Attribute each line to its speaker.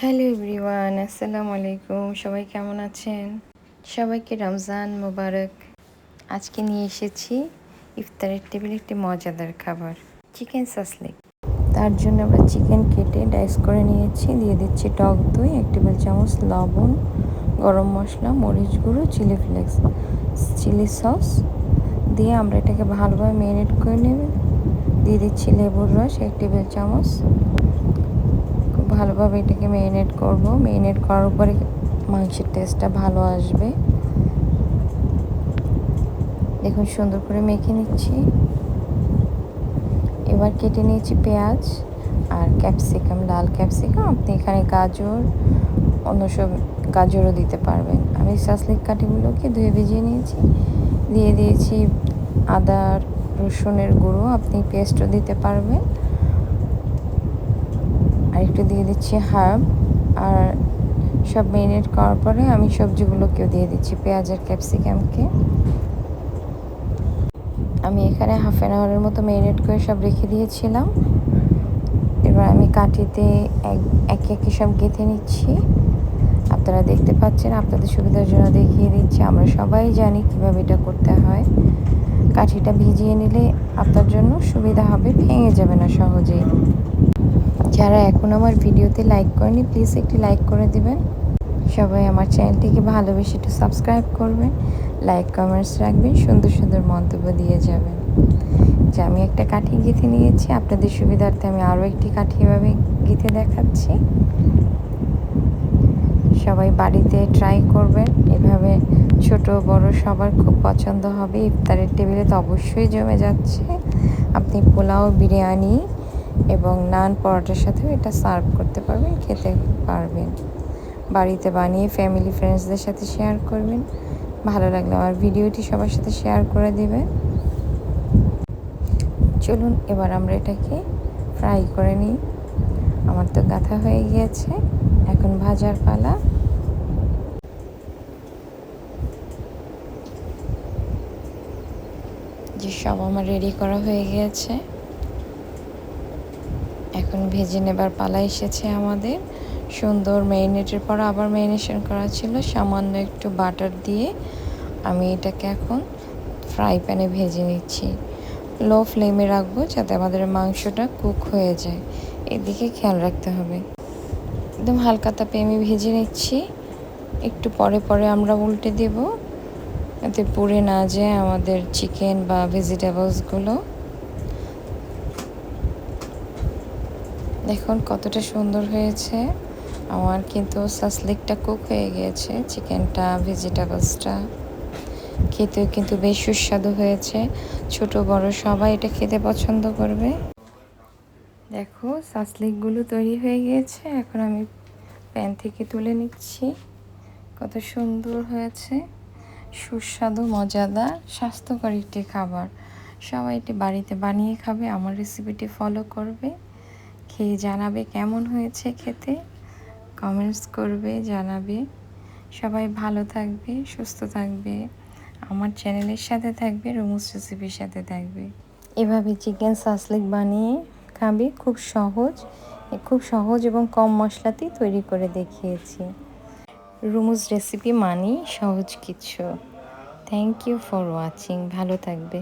Speaker 1: Hello everyone, আসসালামু আলাইকুম। সবাই কেমন আছেন? সবাইকে রমজান মোবারক। আজকে নিয়ে এসেছি ইফতারের টেবিলে একটি মজাদার খাবার, চিকেন সাসলিক। তার জন্য আমরা চিকেন কেটে ডাইস করে নিয়েছি। দিয়ে দিচ্ছি টক দই, 1 টেবিল চামচ লবণ, গরম মশলা, মরিচ গুঁড়ো, চিলি ফ্লেক্স, চিলি সস দিয়ে আমরা এটাকে ভালোভাবে ম্যারিনেট করে নেব। দিয়ে দিচ্ছি লেবুর রস 1 টেবিল চামচ। ভালোভাবে এটাকে ম্যারিনেট করব। ম্যারিনেট করার পরে মাংসের টেস্টটা ভালো আসবে। দেখুন সুন্দর করে মেখে নিচ্ছি। এবার কেটে নিয়েছি পেঁয়াজ আর ক্যাপসিকাম, লাল ক্যাপসিকাম। আপনি এখানে গাজর, অন্য সব গাজরও দিতে পারবেন। আমি সাসলিক কাঠিগুলোকে ধুয়ে ভিজিয়ে নিয়েছি। দিয়ে দিয়েছি আদা রসুনের গুঁড়ো, আপনি পেস্টও দিতে পারবেন। আর একটু দিয়ে দিচ্ছি হার্ব। আর সব ম্যারিনেট করার পরে আমি সবজিগুলোকেও দিয়ে দিচ্ছি, পেঁয়াজ আর ক্যাপসিকামকে। আমি এখানে হাফ অ্যান আওয়ারের মতো ম্যারিনেট করে সব রেখে দিয়েছিলাম। এবার আমি কাঠিতে একে একে সব গেঁথে নিচ্ছি। আপনারা দেখতে পাচ্ছেন, আপনাদের সুবিধার জন্য দেখিয়ে দিচ্ছি। আমরা সবাই জানি কীভাবে এটা করতে হয়। কাঠিটা ভিজিয়ে নিলে আপনার জন্য সুবিধা হবে, ভেঙে যাবে না সহজেই। যারা এখন আমার ভিডিওতে লাইক করেনি, প্লিজ একটি লাইক করে দিবেন। সবাই আমার চ্যানেলটিকে ভালোবেসে একটু সাবস্ক্রাইব করবেন, লাইক কমেন্টস রাখবেন, সুন্দর সুন্দর মন্তব্য দিয়ে যাবেন। যে আমি একটা কাঠি গেঁথে নিয়েছি, আপনাদের সুবিধার্থে আমি আরও একটি কাঠি এভাবে গেঁথে দেখাচ্ছি। সবাই বাড়িতে ট্রাই করবেন, এভাবে ছোট বড় সবার খুব পছন্দ হবে। ইফতারের টেবিলে তো অবশ্যই জমে যাচ্ছে। আপনি পোলাও, বিরিয়ানি এবং নান পরোটার সাথেও এটা সার্ভ করতে পারবেন, খেতে পারবেন। বাড়িতে বানিয়ে ফ্যামিলি ফ্রেন্ডসদের সাথে শেয়ার করবেন। ভালো লাগলে আমার ভিডিওটি সবার সাথে শেয়ার করে দেবেন। চলুন এবার আমরা এটাকে ফ্রাই করে নিই। আমার তো গাঁথা হয়ে গিয়েছে, এখন ভাজার পালা। যে সব আমার রেডি করা হয়ে গিয়েছে, এখন ভেজে নেবার পালা এসেছে আমাদের। সুন্দর ম্যারিনেটের পর আবার ম্যারিনেশন করা ছিল, সামান্য একটু বাটার দিয়ে আমি এটাকে এখন ফ্রাই প্যানে ভেজে নিচ্ছি। লো ফ্লেমে রাখবো যাতে আমাদের মাংসটা কুক হয়ে যায়, এদিকে খেয়াল রাখতে হবে। একদম হালকা তাপে আমি ভেজে নিচ্ছি। একটু পরে পরে আমরা উল্টে দেব, যাতে পুড়ে না যায় আমাদের চিকেন বা ভেজিটেবলসগুলো। দেখুন কতটা সুন্দর হয়েছে। আমার কিন্তু সাসলিকটা কুক হয়ে গিয়েছে, চিকেনটা, ভেজিটেবলসটা। খেতেও কিন্তু বেশ সুস্বাদু হয়েছে। ছোট বড় সবাই এটা খেতে পছন্দ করবে। দেখো সাসলিকগুলো তৈরি হয়ে গিয়েছে, এখন আমি প্যান থেকে তুলে নিচ্ছি। কত সুন্দর হয়েছে, সুস্বাদু, মজাদার, স্বাস্থ্যকর একটি খাবার। সবাই এটি বাড়িতে বানিয়ে খাবে, আমার রেসিপিটি ফলো করবে, খেয়ে জানাবে কেমন হয়েছে খেতে। কমেন্টস করবে, জানাবে। সবাই ভালো থাকবে, সুস্থ থাকবে, আমার চ্যানেলের সাথে থাকবে, রুমুস রেসিপির সাথে থাকবে। এভাবে চিকেন সাসলিক বানিয়ে খাবে, খুব সহজ এবং কম মশলাতেই তৈরি করে দেখিয়েছি। রুমুস রেসিপি মানেই সহজ কিছু। Thank you for watching. ভালো থাকবে।